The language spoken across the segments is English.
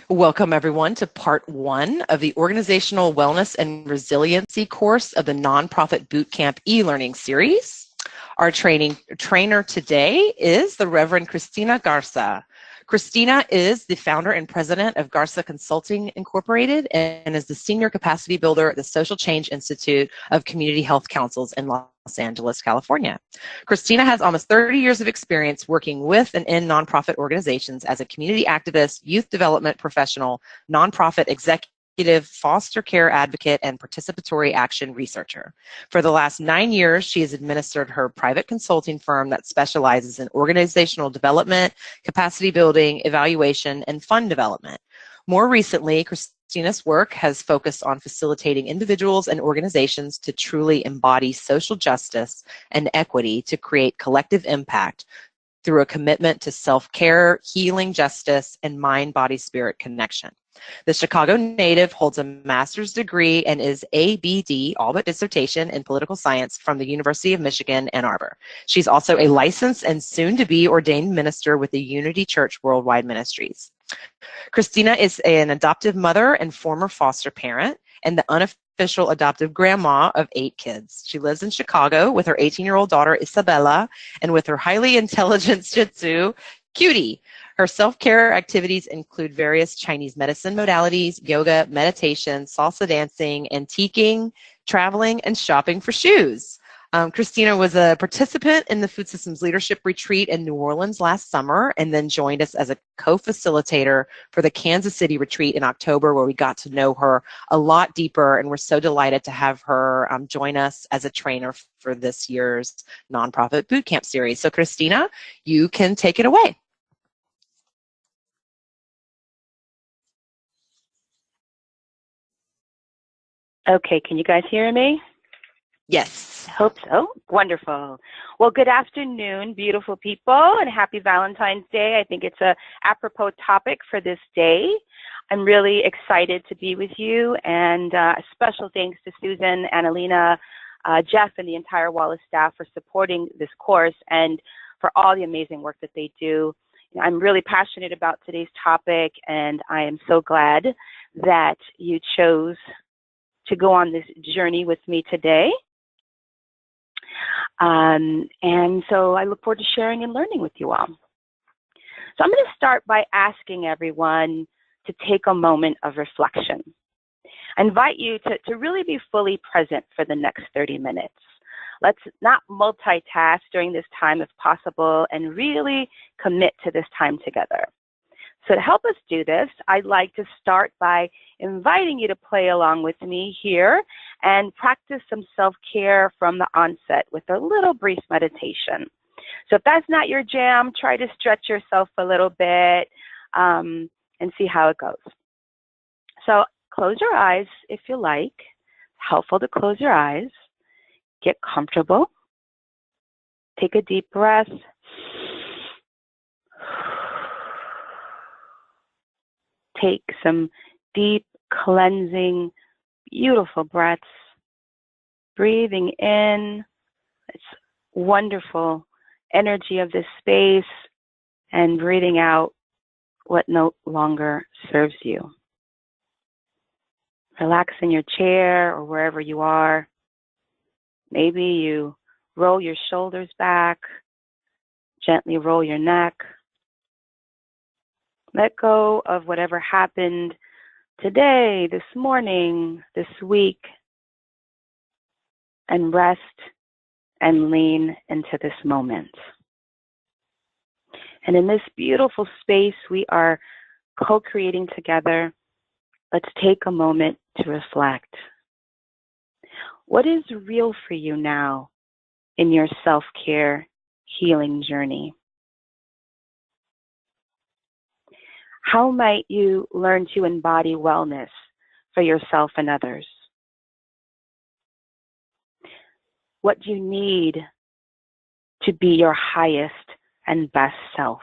Welcome, everyone, to part one of the Organizational Wellness and Resiliency course of the Nonprofit Bootcamp e-learning series. Our trainer today is the Reverend Cristina Garza. Cristina is the founder and president of Garza Consulting Incorporated and is the senior capacity builder at the Social Change Institute of Community Health Councils in Los Angeles, California. Cristina has almost 30 years of experience working with and in nonprofit organizations as a community activist, youth development professional, nonprofit executive, foster care advocate, and participatory action researcher. For the last 9 years, she has administered her private consulting firm that specializes in organizational development, capacity building, evaluation, and fund development. More recently, Christina's work has focused on facilitating individuals and organizations to truly embody social justice and equity to create collective impact through a commitment to self-care, healing justice, and mind-body-spirit connection. The Chicago native holds a master's degree and is ABD, all but dissertation, in political science from the University of Michigan, Ann Arbor. She's also a licensed and soon-to-be ordained minister with the Unity Church Worldwide Ministries. Cristina is an adoptive mother and former foster parent and the unofficial adoptive grandma of 8 kids. She lives in Chicago with her 18-year-old daughter, Isabella, and with her highly intelligent Shih Tzu, Cutie. Her self-care activities include various Chinese medicine modalities, yoga, meditation, salsa dancing, antiquing, traveling, and shopping for shoes. Cristina was a participant in the Food Systems Leadership Retreat in New Orleans last summer and then joined us as a co-facilitator for the Kansas City Retreat in October, where we got to know her a lot deeper, and we're so delighted to have her join us as a trainer for this year's Nonprofit Bootcamp series. So Cristina, you can take it away. Okay, can you guys hear me? Yes. I hope so. Wonderful. Well, good afternoon, beautiful people, and happy Valentine's Day. I think it's a apropos topic for this day. I'm really excited to be with you, and a special thanks to Susan, Annalena, Jeff, and the entire Wallace staff for supporting this course and for all the amazing work that they do. I'm really passionate about today's topic, and I am so glad that you chose to go on this journey with me today. And so I look forward to sharing and learning with you all. So I'm going to start by asking everyone to take a moment of reflection. I invite you to really be fully present for the next 30 minutes. Let's not multitask during this time if possible, and really commit to this time together. So to help us do this, I'd like to start by inviting you to play along with me here and practice some self-care from the onset with a little brief meditation. So if that's not your jam, try to stretch yourself a little bit and see how it goes. So close your eyes if you like. It's helpful to close your eyes. Get comfortable. Take a deep breath. Take some deep, cleansing, beautiful breaths. Breathing in this wonderful energy of this space and breathing out what no longer serves you. Relax in your chair or wherever you are. Maybe you roll your shoulders back, gently roll your neck. Let go of whatever happened today, this morning, this week, and rest and lean into this moment. And in this beautiful space we are co-creating together, let's take a moment to reflect. What is real for you now in your self-care healing journey? How might you learn to embody wellness for yourself and others? What do you need to be your highest and best self?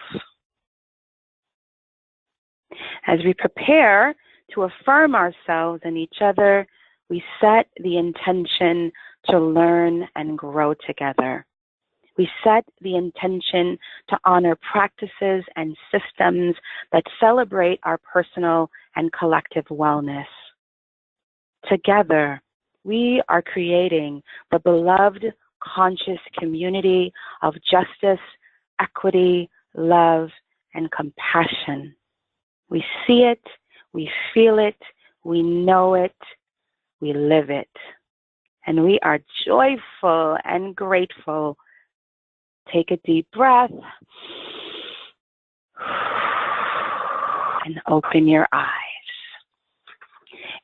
As we prepare to affirm ourselves and each other, we set the intention to learn and grow together. We set the intention to honor practices and systems that celebrate our personal and collective wellness. Together, we are creating the beloved, conscious community of justice, equity, love, and compassion. We see it, we feel it, we know it, we live it. And we are joyful and grateful. Take a deep breath and open your eyes.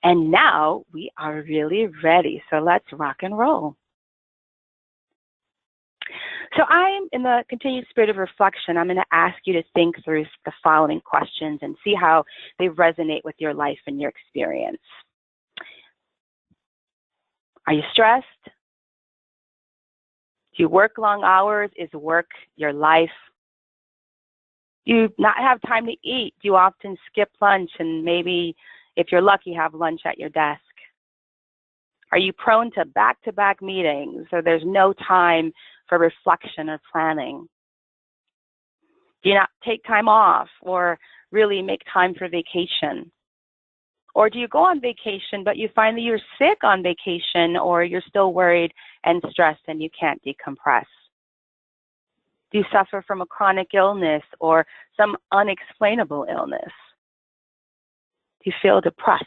And now we are really ready. So let's rock and roll. So I'm in the continued spirit of reflection. I'm going to ask you to think through the following questions and see how they resonate with your life and your experience. Are you stressed? Do you work long hours? Is work your life? Do you not have time to eat? Do you often skip lunch and maybe, if you're lucky, have lunch at your desk? Are you prone to back-to-back meetings so there's no time for reflection or planning? Do you not take time off or really make time for vacation? Or do you go on vacation, but you find that you're sick on vacation, or you're still worried and stressed and you can't decompress? Do you suffer from a chronic illness or some unexplainable illness? Do you feel depressed?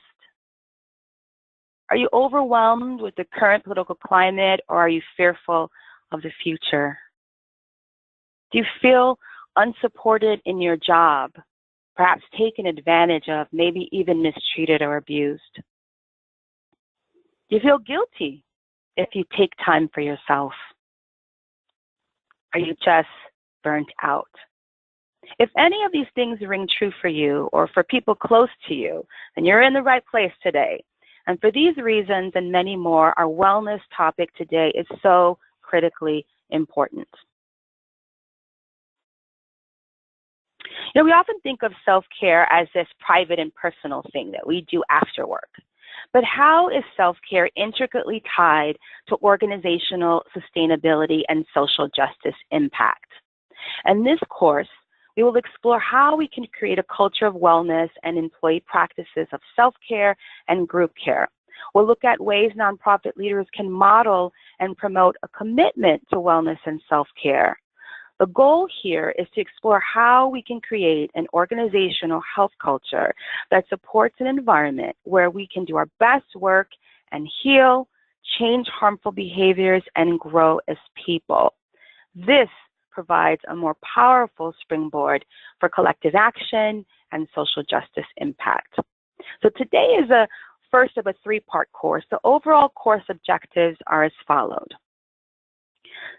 Are you overwhelmed with the current political climate, or are you fearful of the future? Do you feel unsupported in your job? Perhaps taken advantage of, maybe even mistreated or abused? Do you feel guilty if you take time for yourself? Are you just burnt out? If any of these things ring true for you or for people close to you, then you're in the right place today. And for these reasons and many more, our wellness topic today is so critically important. You know, we often think of self-care as this private and personal thing that we do after work. But how is self-care intricately tied to organizational sustainability and social justice impact? In this course, we will explore how we can create a culture of wellness and employee practices of self-care and group care. We'll look at ways nonprofit leaders can model and promote a commitment to wellness and self-care. The goal here is to explore how we can create an organizational health culture that supports an environment where we can do our best work and heal, change harmful behaviors, and grow as people. This provides a more powerful springboard for collective action and social justice impact. So today is the first of a three-part course. The overall course objectives are as follows.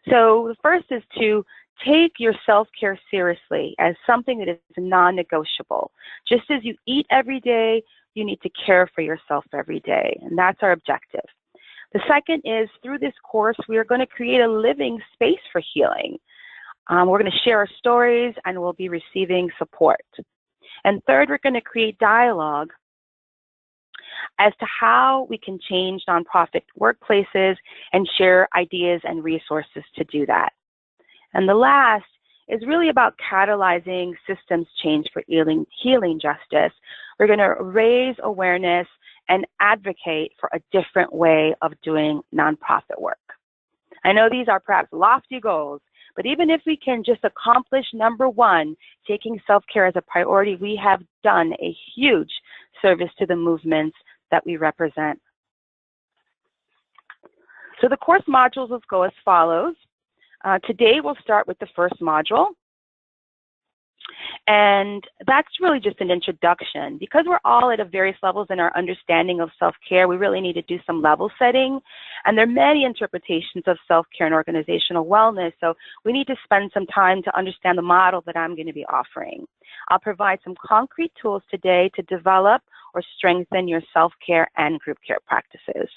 So the first is to take your self-care seriously as something that is non-negotiable. Just as you eat every day, you need to care for yourself every day, and that's our objective. The second is, through this course, we are going to create a living space for healing. We're going to share our stories, and we'll be receiving support. And third, we're going to create dialogue as to how we can change nonprofit workplaces and share ideas and resources to do that. And the last is really about catalyzing systems change for healing justice. We're going to raise awareness and advocate for a different way of doing nonprofit work. I know these are perhaps lofty goals, but even if we can just accomplish number one, taking self-care as a priority, we have done a huge service to the movements that we represent. So the course modules will go as follows. Today we'll start with the first module. And that's really just an introduction. Because we're all at various levels in our understanding of self-care, we really need to do some level setting. And there are many interpretations of self-care and organizational wellness, so we need to spend some time to understand the model that I'm going to be offering. I'll provide some concrete tools today to develop or strengthen your self-care and group care practices.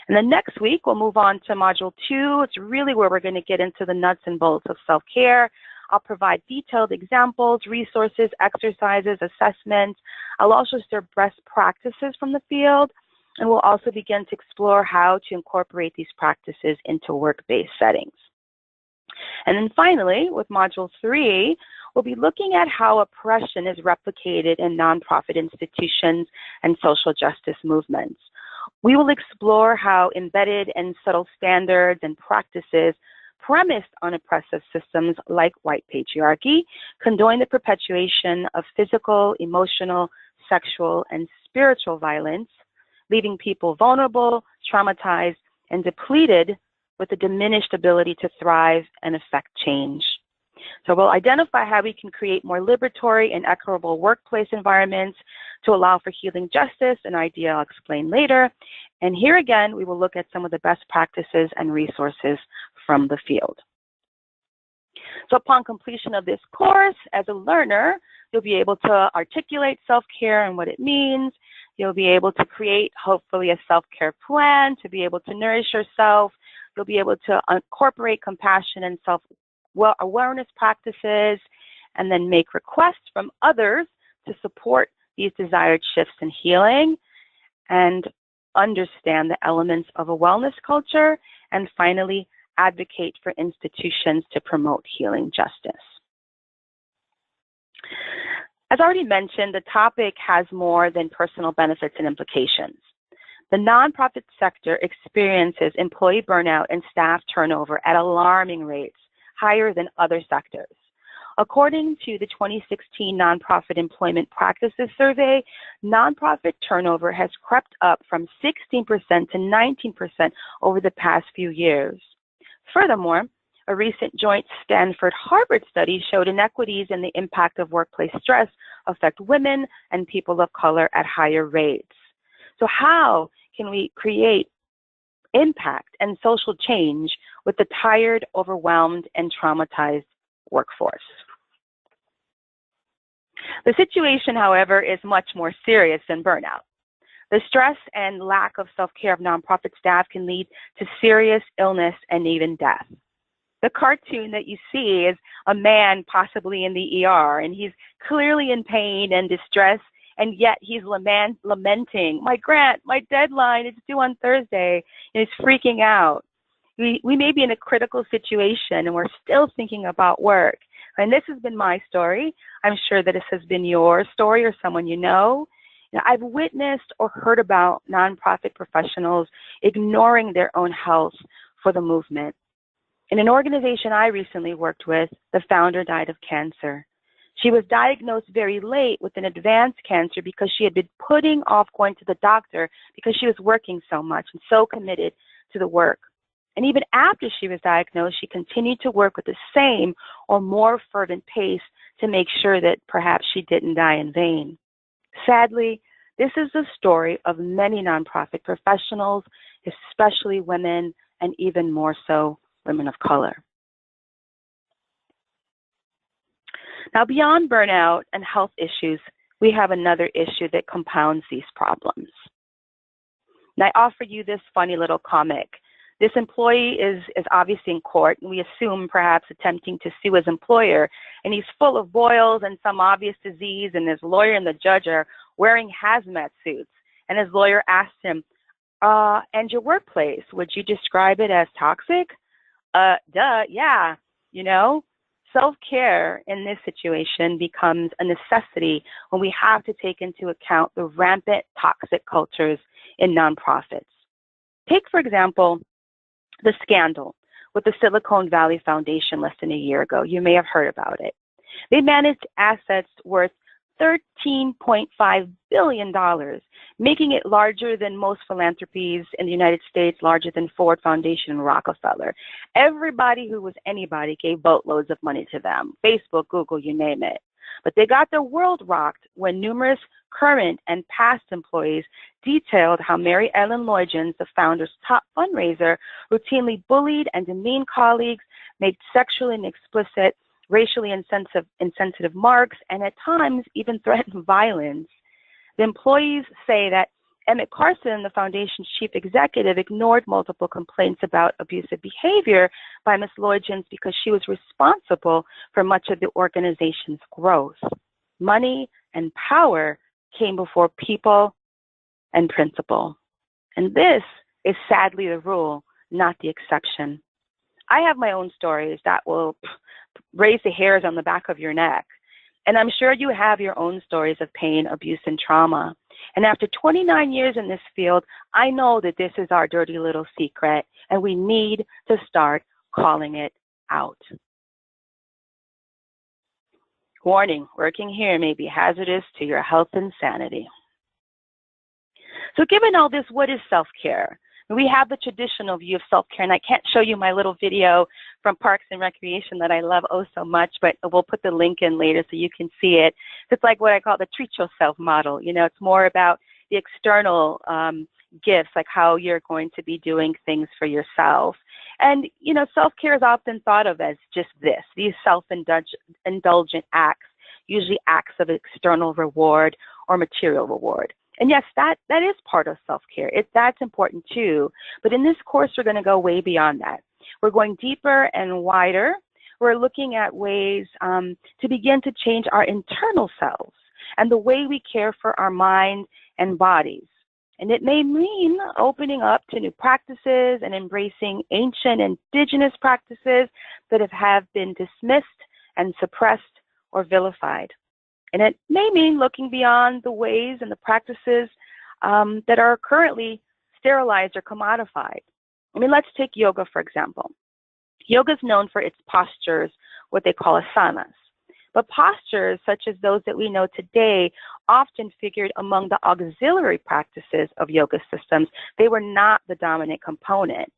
And then next week, we'll move on to Module 2. It's really where we're going to get into the nuts and bolts of self-care. I'll provide detailed examples, resources, exercises, assessments. I'll also share best practices from the field, and we'll also begin to explore how to incorporate these practices into work-based settings. And then finally, with Module 3, we'll be looking at how oppression is replicated in nonprofit institutions and social justice movements. We will explore how embedded and subtle standards and practices premised on oppressive systems like white patriarchy condone the perpetuation of physical, emotional, sexual, and spiritual violence, leaving people vulnerable, traumatized, and depleted with a diminished ability to thrive and affect change. So we'll identify how we can create more liberatory and equitable workplace environments to allow for healing justice, an idea I'll explain later. And here again, we will look at some of the best practices and resources from the field. So upon completion of this course, as a learner, you'll be able to articulate self-care and what it means. You'll be able to create, hopefully, a self-care plan to be able to nourish yourself. You'll be able to incorporate compassion and self-awareness practices, and then make requests from others to support these desired shifts in healing, and understand the elements of a wellness culture, and finally, advocate for institutions to promote healing justice. As already mentioned, the topic has more than personal benefits and implications. The nonprofit sector experiences employee burnout and staff turnover at alarming rates, higher than other sectors. According to the 2016 Nonprofit Employment Practices Survey, nonprofit turnover has crept up from 16% to 19% over the past few years. Furthermore, a recent joint Stanford-Harvard study showed inequities in the impact of workplace stress affect women and people of color at higher rates. So how can we create impact and social change with the tired, overwhelmed, and traumatized workforce? The situation, however, is much more serious than burnout. The stress and lack of self-care of nonprofit staff can lead to serious illness and even death. The cartoon that you see is a man possibly in the ER, and he's clearly in pain and distress, and yet he's lamenting, my grant, my deadline, it's due on Thursday, and he's freaking out. We may be in a critical situation, and we're still thinking about work. And this has been my story. I'm sure that this has been your story or someone you know. I've witnessed or heard about nonprofit professionals ignoring their own health for the movement. In an organization I recently worked with, the founder died of cancer. She was diagnosed very late with an advanced cancer because she had been putting off going to the doctor because she was working so much and so committed to the work. And even after she was diagnosed, she continued to work with the same or more fervent pace to make sure that perhaps she didn't die in vain. Sadly, this is the story of many nonprofit professionals, especially women, and even more so, women of color. Now, beyond burnout and health issues, we have another issue that compounds these problems. And I offer you this funny little comic. This employee is obviously in court, and we assume perhaps attempting to sue his employer, and he's full of boils and some obvious disease, and his lawyer and the judge are wearing hazmat suits. And his lawyer asks him, and your workplace, would you describe it as toxic? Yeah, you know. Self-care in this situation becomes a necessity when we have to take into account the rampant toxic cultures in nonprofits. Take, for example, the scandal with the Silicon Valley Foundation less than a year ago. You may have heard about it. They managed assets worth $13.5 billion, making it larger than most philanthropies in the United States, larger than Ford Foundation and Rockefeller. Everybody who was anybody gave boatloads of money to them, Facebook, Google, you name it. But they got their world rocked when numerous current and past employees detailed how Mary Ellen Lloyd-Jones, the founder's top fundraiser, routinely bullied and demeaned colleagues, made sexually and explicit, racially insensitive marks, and at times even threatened violence. The employees say that Emmett Carson, the foundation's chief executive, ignored multiple complaints about abusive behavior by Ms. Lloyd-Jones because she was responsible for much of the organization's growth. Money and power came before people and principle. And this is sadly the rule, not the exception. I have my own stories that will raise the hairs on the back of your neck. And I'm sure you have your own stories of pain, abuse, and trauma. And after 29 years in this field, I know that this is our dirty little secret, and we need to start calling it out. Warning, working here may be hazardous to your health and sanity. So given all this, what is self-care? We have the traditional view of self-care, and I can't show you my little video from Parks and Recreation that I love oh so much, but we'll put the link in later so you can see it. It's like what I call the treat yourself model. You know, it's more about the external gifts, like how you're going to be doing things for yourself. And, you know, self-care is often thought of as just this, these self-indulgent acts, usually acts of external reward or material reward. And yes, that is part of self-care. That's important too. But in this course, we're going to go way beyond that. We're going deeper and wider. We're looking at ways to begin to change our internal selves and the way we care for our mind and bodies. And it may mean opening up to new practices and embracing ancient indigenous practices that have been dismissed and suppressed or vilified. And it may mean looking beyond the ways and the practices that are currently sterilized or commodified. I mean, let's take yoga, for example. Yoga is known for its postures, what they call asanas. But postures, such as those that we know today, often figured among the auxiliary practices of yoga systems. They were not the dominant component.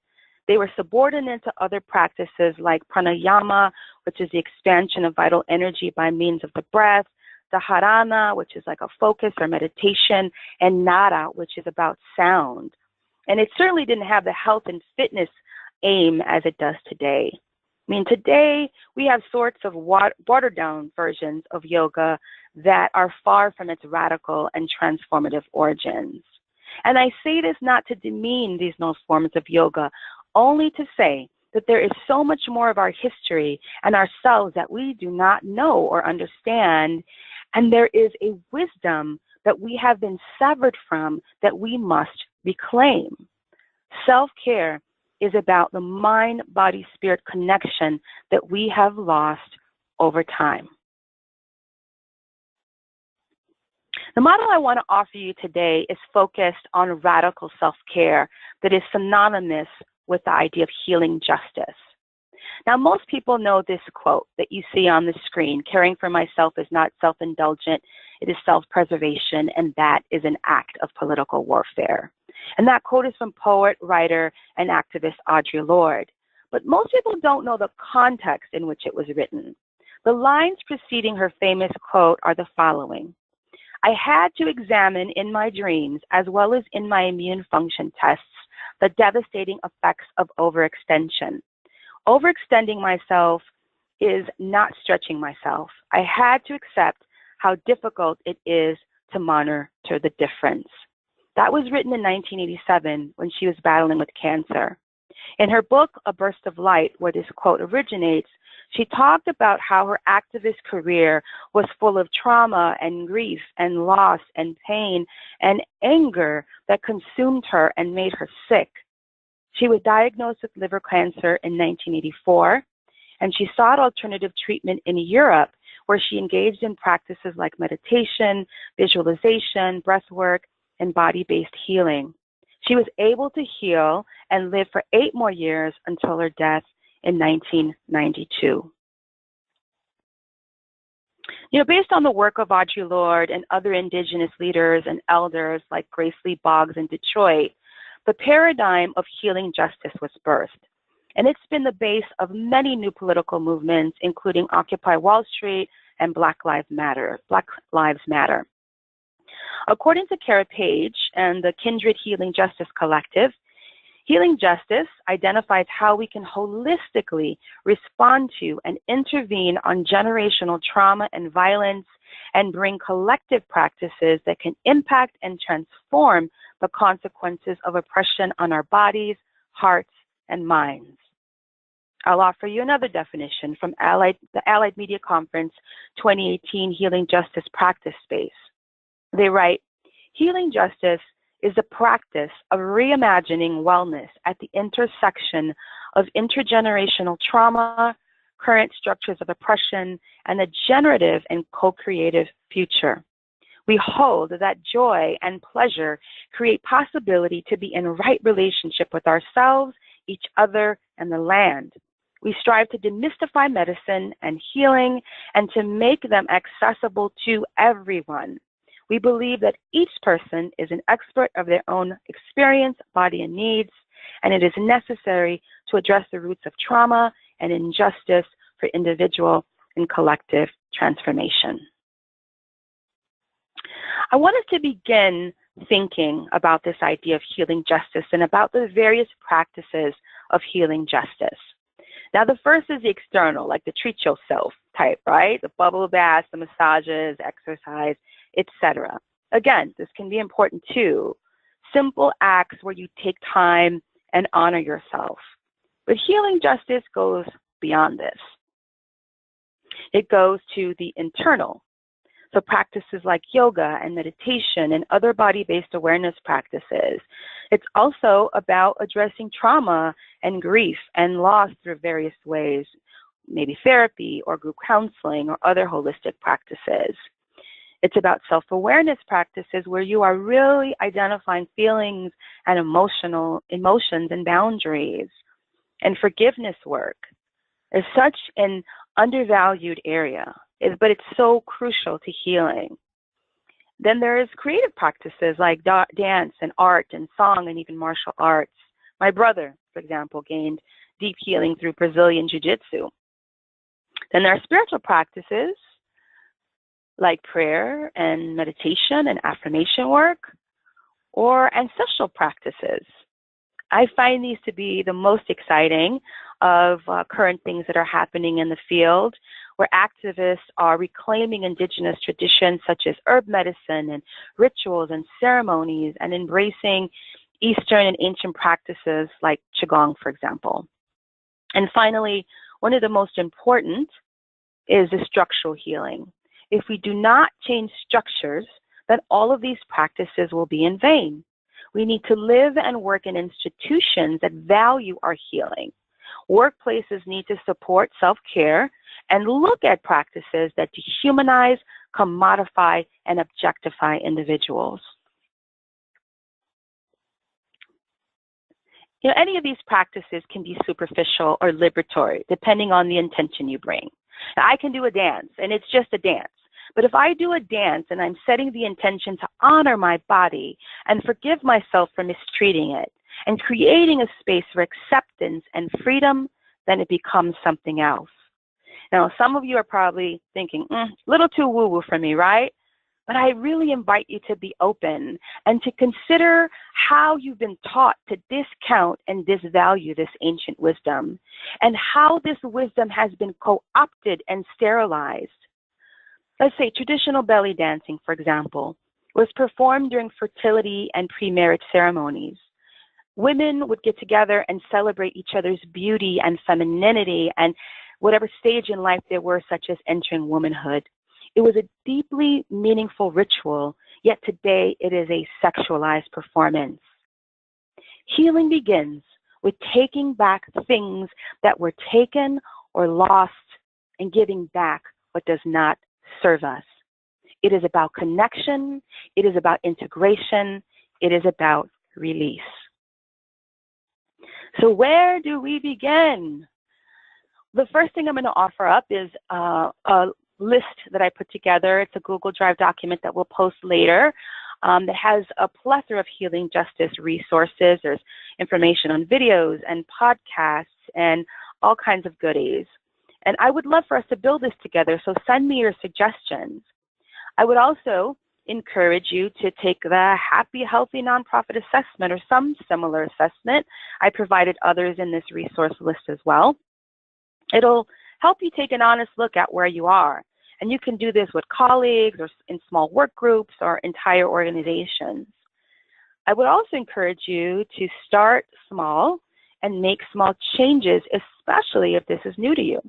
They were subordinate to other practices like pranayama, which is the expansion of vital energy by means of the breath, the dharana, which is like a focus or meditation, and nada, which is about sound. And it certainly didn't have the health and fitness aim as it does today. I mean, today we have sorts of watered down versions of yoga that are far from its radical and transformative origins. And I say this not to demean these new forms of yoga, only to say that there is so much more of our history and ourselves that we do not know or understand. And there is a wisdom that we have been severed from that we must reclaim. Self-care is about the mind-body-spirit connection that we have lost over time. The model I want to offer you today is focused on radical self-care that is synonymous with the idea of healing justice. Now, most people know this quote that you see on the screen: caring for myself is not self-indulgent, it is self-preservation, and that is an act of political warfare. And that quote is from poet, writer, and activist Audre Lorde. But most people don't know the context in which it was written. The lines preceding her famous quote are the following: I had to examine in my dreams, as well as in my immune function tests, the devastating effects of overextension. Overextending myself is not stretching myself. I had to accept how difficult it is to monitor the difference. That was written in 1987 when she was battling with cancer. In her book, A Burst of Light, where this quote originates, she talked about how her activist career was full of trauma and grief and loss and pain and anger that consumed her and made her sick. She was diagnosed with liver cancer in 1984, and she sought alternative treatment in Europe, where she engaged in practices like meditation, visualization, breath work, and body-based healing. She was able to heal and live for 8 more years until her death in 1992. You know, based on the work of Audre Lorde and other indigenous leaders and elders like Grace Lee Boggs in Detroit, the paradigm of healing justice was birthed. And it's been the base of many new political movements, including Occupy Wall Street and Black Lives Matter. According to Kara Page and the Kindred Healing Justice Collective, healing justice identifies how we can holistically respond to and intervene on generational trauma and violence and bring collective practices that can impact and transform the consequences of oppression on our bodies, hearts, and minds. I'll offer you another definition from the Allied Media Conference 2018 Healing Justice Practice Space. They write, healing justice is the practice of reimagining wellness at the intersection of intergenerational trauma, current structures of oppression, and a generative and co-creative future. We hold that joy and pleasure create possibility to be in right relationship with ourselves, each other, and the land. We strive to demystify medicine and healing and to make them accessible to everyone. We believe that each person is an expert of their own experience, body, and needs, and it is necessary to address the roots of trauma and injustice for individual and collective transformation. I want us to begin thinking about this idea of healing justice and about the various practices of healing justice. Now, the first is the external, like the treat yourself type, right? The bubble baths, the massages, exercise, etc. Again, this can be important too. Simple acts where you take time and honor yourself. But healing justice goes beyond this. It goes to the internal. So practices like yoga and meditation and other body-based awareness practices. It's also about addressing trauma and grief and loss through various ways, maybe therapy or group counseling or other holistic practices. It's about self-awareness practices where you are really identifying feelings and emotions and boundaries. And forgiveness work is such an undervalued area, but it's so crucial to healing. Then there is creative practices like dance and art and song and even martial arts. My brother, for example, gained deep healing through Brazilian Jiu-Jitsu. Then there are spiritual practices like prayer and meditation and affirmation work, or ancestral practices. I find these to be the most exciting of current things that are happening in the field, where activists are reclaiming indigenous traditions such as herb medicine and rituals and ceremonies, and embracing Eastern and ancient practices like Qigong, for example. And finally, one of the most important is the structural healing. If we do not change structures, then all of these practices will be in vain. We need to live and work in institutions that value our healing. Workplaces need to support self-care and look at practices that dehumanize, commodify, and objectify individuals. You know, any of these practices can be superficial or liberatory, depending on the intention you bring. Now, I can do a dance, and it's just a dance. But if I do a dance and I'm setting the intention to honor my body and forgive myself for mistreating it and creating a space for acceptance and freedom, then it becomes something else. Now, some of you are probably thinking, a little too woo-woo for me, right? But I really invite you to be open and to consider how you've been taught to discount and disvalue this ancient wisdom and how this wisdom has been co-opted and sterilized. Let's say traditional belly dancing, for example, was performed during fertility and pre-marriage ceremonies. Women would get together and celebrate each other's beauty and femininity and whatever stage in life they were, such as entering womanhood. It was a deeply meaningful ritual, yet today it is a sexualized performance. Healing begins with taking back things that were taken or lost and giving back what does not serve us. It is about connection. It is about integration. It is about release. So where do we begin? The first thing I'm going to offer up is a list that I put together. It's a Google Drive document that we'll post later that has a plethora of healing justice resources. There's information on videos and podcasts and all kinds of goodies. And I would love for us to build this together, so send me your suggestions. I would also encourage you to take the Happy Healthy Nonprofit Assessment or some similar assessment. I provided others in this resource list as well. It'll help you take an honest look at where you are. And you can do this with colleagues or in small work groups or entire organizations. I would also encourage you to start small and make small changes, especially if this is new to you.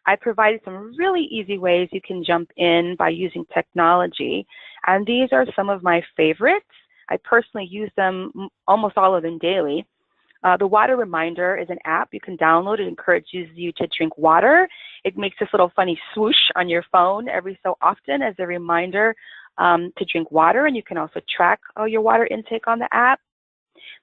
I provided some really easy ways you can jump in by using technology, and these are some of my favorites. I personally use them, almost all of them daily. The water reminder is an app you can download. It encourages you to drink water. It makes this little funny swoosh on your phone every so often as a reminder to drink water, and you can also track your water intake on the app.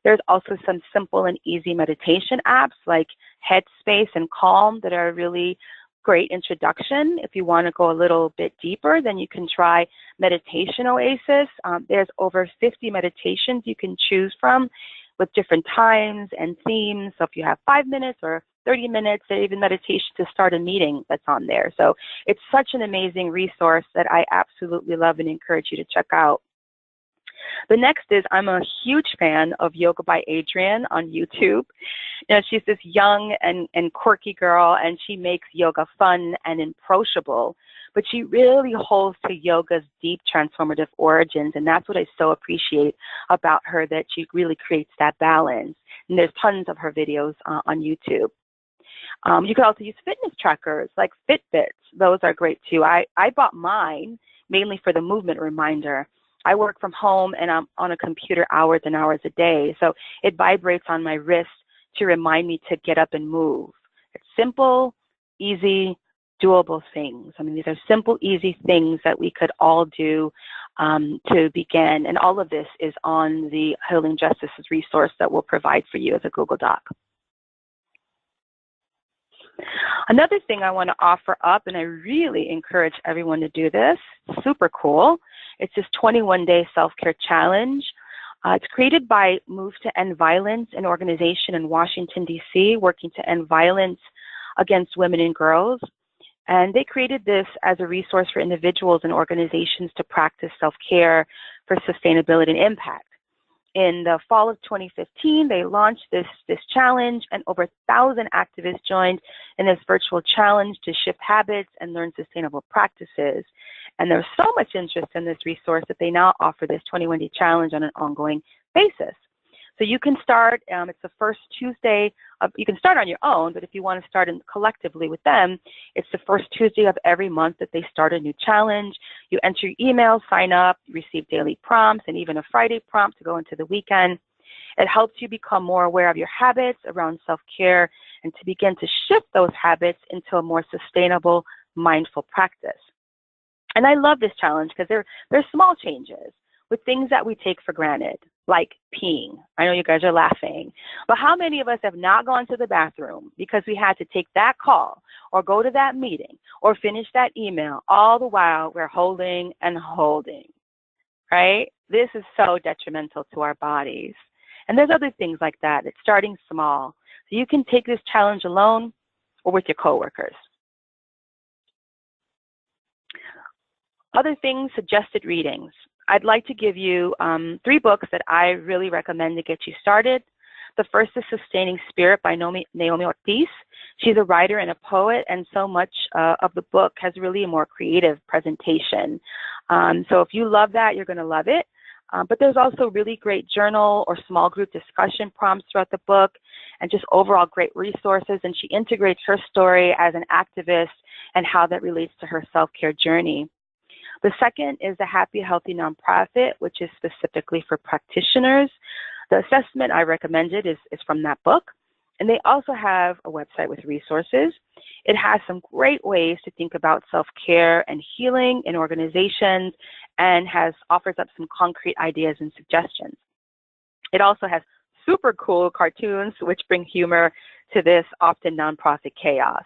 There's also some simple and easy meditation apps like Headspace and Calm that are a really great introduction. If you want to go a little bit deeper, then you can try Meditation Oasis. There's over 50 meditations you can choose from with different times and themes. So if you have 5 minutes or 30 minutes, or even meditation to start a meeting, that's on there. So it's such an amazing resource that I absolutely love and encourage you to check out. The next is, I'm a huge fan of Yoga by Adriene on YouTube. You know, she's this young and quirky girl, and she makes yoga fun and approachable, but she really holds to yoga's deep transformative origins, and that's what I so appreciate about her, that she really creates that balance. And there's tons of her videos on YouTube. You can also use fitness trackers like Fitbits. Those are great too. I bought mine mainly for the movement reminder. I work from home and I'm on a computer hours and hours a day, so it vibrates on my wrist to remind me to get up and move. It's simple, easy, doable things. I mean, these are simple, easy things that we could all do to begin, and all of this is on the Healing Justices resource that we'll provide for you as a Google Doc. Another thing I want to offer up, and I really encourage everyone to do this, super cool, it's this 21-day self-care challenge. It's created by Move to End Violence, an organization in Washington, D.C., working to end violence against women and girls. And they created this as a resource for individuals and organizations to practice self-care for sustainability and impact. In the fall of 2015, they launched this challenge, and over 1,000 activists joined in this virtual challenge to shift habits and learn sustainable practices. And there's so much interest in this resource that they now offer this 21-day challenge on an ongoing basis. So you can start, it's the first Tuesday you can start on your own, but if you want to start collectively with them, it's the first Tuesday of every month that they start a new challenge. You enter your email, sign up, receive daily prompts, and even a Friday prompt to go into the weekend. It helps you become more aware of your habits around self-care and to begin to shift those habits into a more sustainable, mindful practice. And I love this challenge because they're small changes with things that we take for granted, like peeing. I know you guys are laughing, but how many of us have not gone to the bathroom because we had to take that call or go to that meeting or finish that email, all the while we're holding and holding, right? This is so detrimental to our bodies. And there's other things like that. It's starting small. So you can take this challenge alone or with your coworkers. Other things, suggested readings. I'd like to give you 3 books that I really recommend to get you started. The first is Sustaining Spirit by Naomi Ortiz. She's a writer and a poet, and so much of the book has really a more creative presentation. So if you love that, you're going to love it. But there's also really great journal or small group discussion prompts throughout the book, and just overall great resources. And she integrates her story as an activist and how that relates to her self-care journey. The second is the Happy Healthy Nonprofit, which is specifically for practitioners. The assessment I recommended is from that book. And they also have a website with resources. It has some great ways to think about self-care and healing in organizations, and offers up some concrete ideas and suggestions. It also has super cool cartoons which bring humor to this often nonprofit chaos.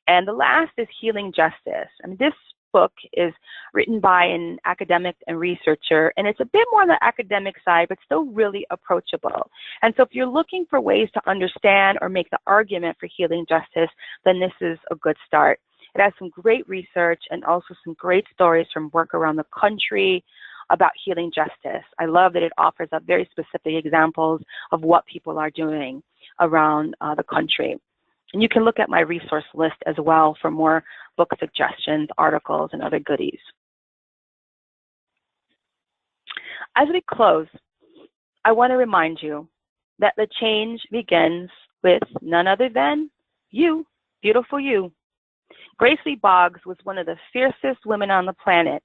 And the last is Healing Justice. I mean, this book is written by an academic and researcher, and it's a bit more on the academic side, but still really approachable. And so if you're looking for ways to understand or make the argument for healing justice, then this is a good start. It has some great research and also some great stories from work around the country about healing justice. I love that it offers up very specific examples of what people are doing around the country. And you can look at my resource list as well for more book suggestions, articles, and other goodies. As we close, I want to remind you that the change begins with none other than you, beautiful you. Grace Lee Boggs was one of the fiercest women on the planet,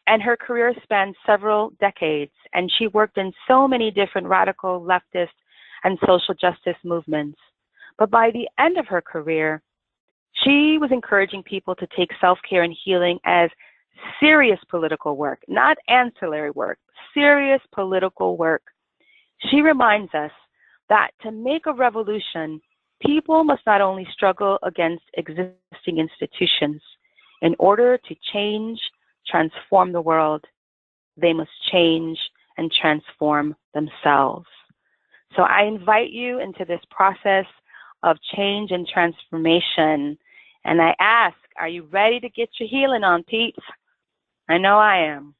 and her career spanned several decades, and she worked in so many different radical leftist and social justice movements. But by the end of her career, she was encouraging people to take self-care and healing as serious political work, not ancillary work, serious political work. She reminds us that to make a revolution, people must not only struggle against existing institutions. In order to change, transform the world, they must change and transform themselves. So I invite you into this process of change and transformation. And I ask, are you ready to get your healing on, peeps? I know I am.